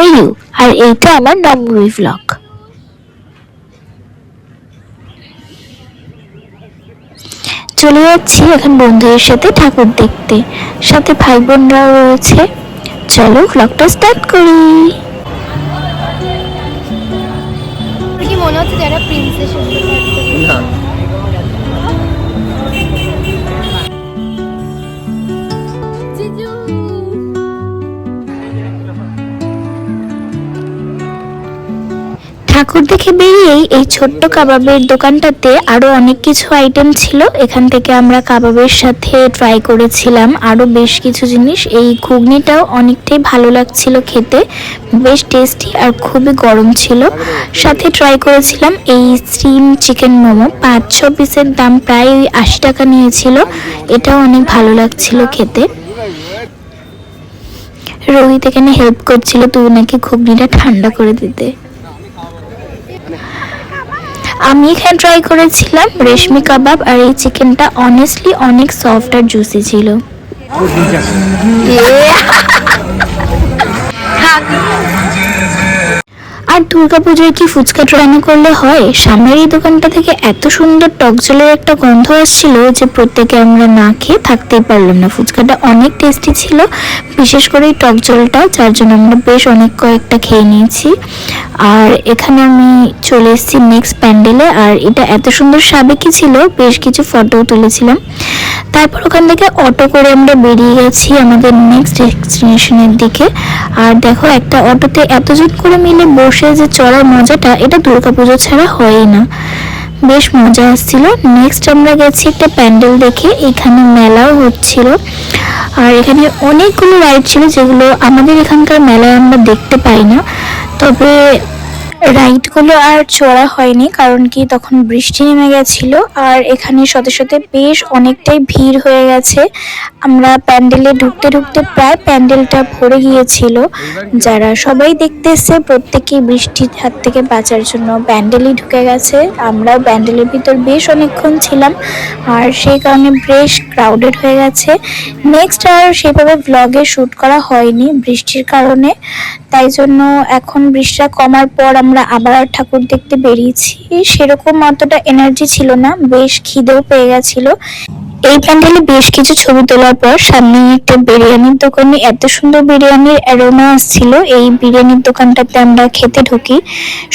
You. আর এইটা আমার নবমী ব্লগ। চলে যাচ্ছি এখন বন্ধুদের সাথে ঠাকুর দেখতে, সাথে ভাই বোনরাও রয়েছে। চলো ব্লগটা স্টার্ট করি। কি মনে হচ্ছে যারা প্রিন্সেস না ঠাকুর দেখে বেরিয়েই এই ছোট্ট কাবাবের দোকানটাতে আরো অনেক কিছু আইটেম ছিল। এখান থেকে আমরা কাবাবের সাথে ট্রাই করেছিলাম আরো বেশ কিছু জিনিস। এই ঘুগনিটাও অনেকটাই ভালো লাগছিল খেতে, বেশ টেস্টি আর খুবই গরম ছিল। সাথে ট্রাই করেছিলাম এই স্টিম চিকেন মোমো, 5-6 পিসের দাম প্রায় 80 টাকা নিয়েছিল। এটাও অনেক ভালো লাগছিল খেতে। রোহিত এখানে হেল্প করছিল তুই নাকি ঘুগনিটা ঠান্ডা করে দিতে। আমি এখানে ট্রাই করেছিলাম রেশমি কাবাব, আর এই চিকেনটা অনেস্টলি অনেক সফট আর জুসি ছিল। আর দুর্গাপুজোয় কি ফুচকা রান্না করলে হয়। সামনের এই দোকানটা থেকে এত সুন্দর টক ঝোলের একটা গন্ধ আসছিল যে প্রত্যেকে আমরা না খেয়ে থাকতেই পারলাম না। ফুচকাটা অনেক টেস্টি ছিল, বিশেষ করে এই টক ঝোলটা, যার জন্য আমরা বেশ অনেক কয়েকটা খেয়ে নিয়েছি। আর এখানে আমি চলে এসেছি নেক্সট প্যান্ডেলে, আর এটা এত সুন্দর সাবেকি ছিল, বেশ কিছু ফটো তুলেছিলাম। তারপর ওখান থেকে অটো করে আমরা বেরিয়ে গেছি আমাদের নেক্সট ডেস্টিনেশনের দিকে। আর দেখো একটা অটোতে এতজন করে মিলে বসে যে চড়ার মজাটা, এটা দুর্গাপুজো ছাড়া হয়ই না। বেশ মজা আসছিল। নেক্সট আমরা গেছি একটা প্যান্ডেল দেখে, এখানে মেলাও হচ্ছিল। আর এখানে অনেকগুলো রাইড ছিল যেগুলো আমাদের এখানকার মেলায় আমরা দেখতে পাই না। তবে রাইডগুলো আর চড়া হয়নি, কারণ কি তখন বৃষ্টি নেমে গেছিল। আর এখানে সাথে সাথে বেশ অনেকটাই ভিড় হয়ে গেছে। আমরা প্যান্ডেলে ঢুকতে ঢুকতে প্রায় প্যান্ডেলটা ভরে গিয়েছিল। যারা সবাই দেখতে এসছে প্রত্যেকেই বৃষ্টির হাত থেকে বাঁচার জন্য প্যান্ডেলই ঢুকে গেছে। আমরাও প্যান্ডেলের ভিতর বেশ অনেকক্ষণ ছিলাম, আর সেই কারণে বেশ ক্রাউডেড হয়ে গেছে। নেক্সট আর সেভাবে ব্লগে শ্যুট করা হয়নি বৃষ্টির কারণে, তাই জন্য এখন বৃষ্টিটা কমার পর আমরা আবার ঠাকুর দেখতে বেরিয়েছি। সেরকম অতটা এনার্জি ছিল না, বেশ খিদেও পেয়ে গেছিল। এই প্যান্ডেলে বেশ কিছু ছবি তোলার পর সামনে একটা বিরিয়ানির দোকানে এত সুন্দর বিরিয়ানির অ্যারোমা আসছিল। এই বিরিয়ানির দোকানটাতে আমরা খেতে ঢুকি,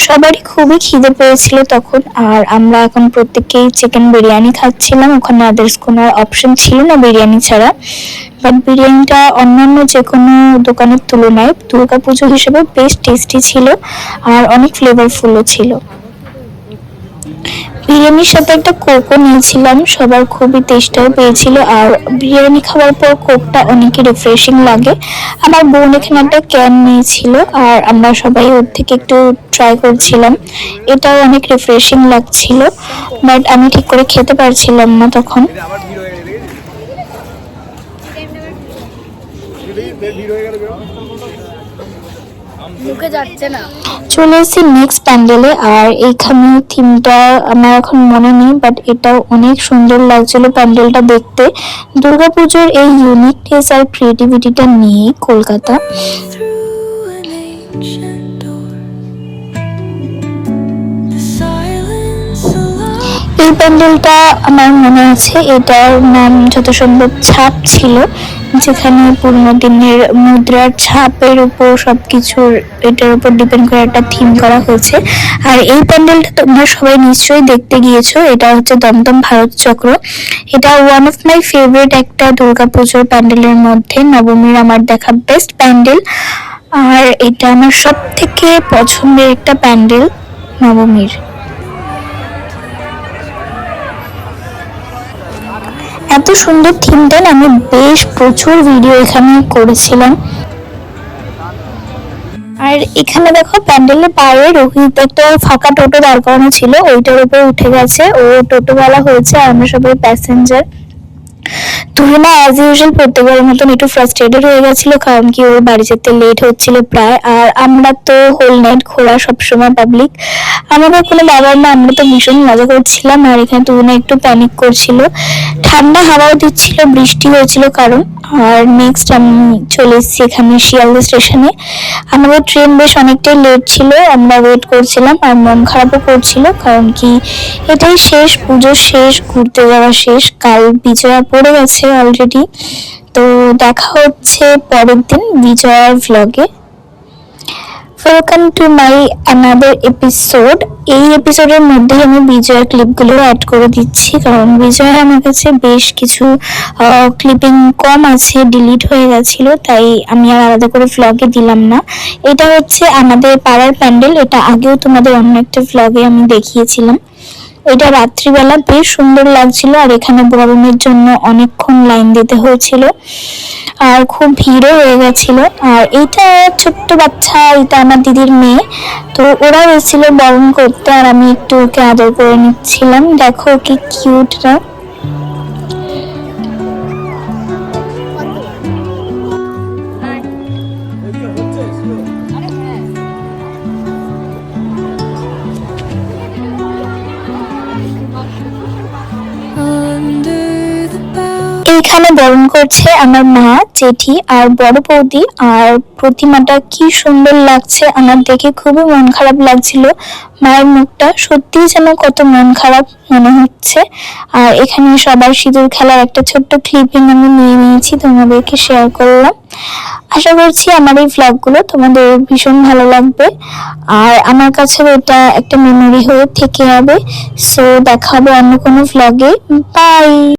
সবারই খুবই খিদে পেয়েছিল তখন। আর আমরা এখন প্রত্যেকেই চিকেন বিরিয়ানি খাচ্ছিলাম, ওখানে আদার্স কোনো অপশন ছিল না বিরিয়ানি ছাড়া। বাট বিরিয়ানিটা অন্যান্য যে কোনো দোকানের তুলনায় দুর্গাপুজো হিসেবে বেশ টেস্টি ছিল, আর অনেক ফ্লেভারফুলও ছিল। বিরিয়ানির সাথে একটা কোকও নিয়েছিলাম, সবার খুবই টেস্টও পেয়েছিল। আর বিরিয়ানি খাওয়ার পর কোকটা অনেকই রিফ্রেশিং লাগে। আমার বোন এখানে একটা ক্যান নিয়েছিল, আর আমরা সবাই ওর থেকে একটু ট্রাই করছিলাম। এটাও অনেক রিফ্রেশিং লাগছিল, বাট আমি ঠিক করে খেতে পারছিলাম না তখন। মুখে যাচ্ছে না। চলে এসেছি নেক্সট প্যান্ডেলে, আর এইখানে থিমটা আমার এখন মনে নেই, বাট এটাও অনেক সুন্দর লাগছিল প্যান্ডেলটা দেখতে। দুর্গাপুজোর এই ইউনিকনেস আর ক্রিয়েটিভিটিটা নিয়ে কলকাতা। এই প্যান্ডেলটা আমার মনে আছে, এটার নাম যত সম্ভব ছাপ ছিল, যেখানে পুরোনো দিনের মুদ্রার ছাপের উপর সবকিছুর এটার উপর ডিপেন্ড করে একটা থিম করা হয়েছে। আর এই প্যান্ডেলটা তোমরা সবাই নিশ্চয়ই দেখতে গিয়েছো, এটা হচ্ছে দমদম ভারত চক্র। এটা ওয়ান অফ মাই ফেভারিট একটা দুর্গাপুজোর প্যান্ডেলের মধ্যে, নবমীর আমার দেখা বেস্ট প্যান্ডেল। আর এটা আমার সব থেকে পছন্দের একটা প্যান্ডেল নবমীর। এত সুন্দর থিমটা আমি বেশ প্রচুর ভিডিও এখানে করেছিলাম। আর এখানে দেখো প্যান্ডেলের বাইরে রোহিত একটা ফাঁকা টোটো দাঁড় করানো ছিল, ওইটার উপরে উঠে গেছে, ও টোটোওয়ালা হয়েছে, আর আমরা সবাই প্যাসেঞ্জার। তুহিনা অ্যাজ ইউজুয়াল প্রত্যেকবারের মতন একটু ফ্রাস্ট্রেটেড হয়ে গেছিল, কারণ কি ওর বাড়ি যেতে লেট হচ্ছিল প্রায়। আর আমরা তো হোল নাইট ঘোরা সবসময় পাবলিক, আমাদের কোনো ব্যাপার না, আমরা তো ভীষণ মজা করছিলাম। আর এখানে তুহিনা একটু প্যানিক করছিল। ঠান্ডা হাওয়াও দিচ্ছিল, বৃষ্টি হয়েছিল কারণ। আর নেক্সট আমি চলে এসেছি এখানে শিয়ালদা স্টেশনে। আমাদের ট্রেন বেশ অনেকটাই লেট ছিল, আমরা ওয়েট করছিলাম আর মন খারাপও করছিল, কারণ কি এটাই শেষ, পুজো শেষ, ঘুরতে যাওয়া শেষ, কাল বিজয়া পড়ে গেছে অলরেডি। তো দেখা হচ্ছে পরের দিন বিজয়ার ভ্লগে। Welcome to my another episode. এই এপিসোডের মধ্যে আমি বিজয়ের ক্লিপগুলো অ্যাড করে দিচ্ছি, কারণ বিজয় আমার কাছে বেশ কিছু ক্লিপিং কম আছে, ডিলিট হয়ে গেছিল, তাই আমি আর আলাদা করে ভ্লগে দিলাম না। এটা হচ্ছে আমাদের পাড়ার প্যান্ডেল, এটা আগেও তোমাদের অন্য একটা ভ্লগে আমি দেখিয়েছিলাম। এটা রাত্রিবেলা বেশ সুন্দর লাগছিল, আর এখানে বরণের জন্য অনেকক্ষণ লাইন দিতে হয়েছিল আর খুব ভিড়ও হয়ে গেছিল। আর এইটা ছোট্ট বাচ্চা, এটা আমার দিদির মেয়ে, তো ওরা এসেছিল বরণ করতে আর আমি একটু ওকে আদর করে নিচ্ছিলাম। দেখো কি কিউটরা। এইখানে বরণ করছে আমার মা, জেঠি আর বড় বৌদি। আর প্রতিমাটা কি সুন্দর লাগছে, আমার দেখে খুবই মন খারাপ লাগছিল। মায়ের মুখটা সত্যিই যেন কত মন খারাপ মনে হচ্ছে। আর এখানে সবার সিঁদুর খেলার একটা ছোট্ট ক্লিপিং আমি নিয়ে নিয়েছি, তোমাদেরকে শেয়ার করলাম। আশা করছি আমার এই ভ্লগগুলো তোমাদের ভীষণ ভালো লাগবে, আর আমার কাছেও এটা একটা মেমোরি হয়ে থেকে যাবে। সো দেখা হবে অন্য কোনো ভ্লগে। বাই।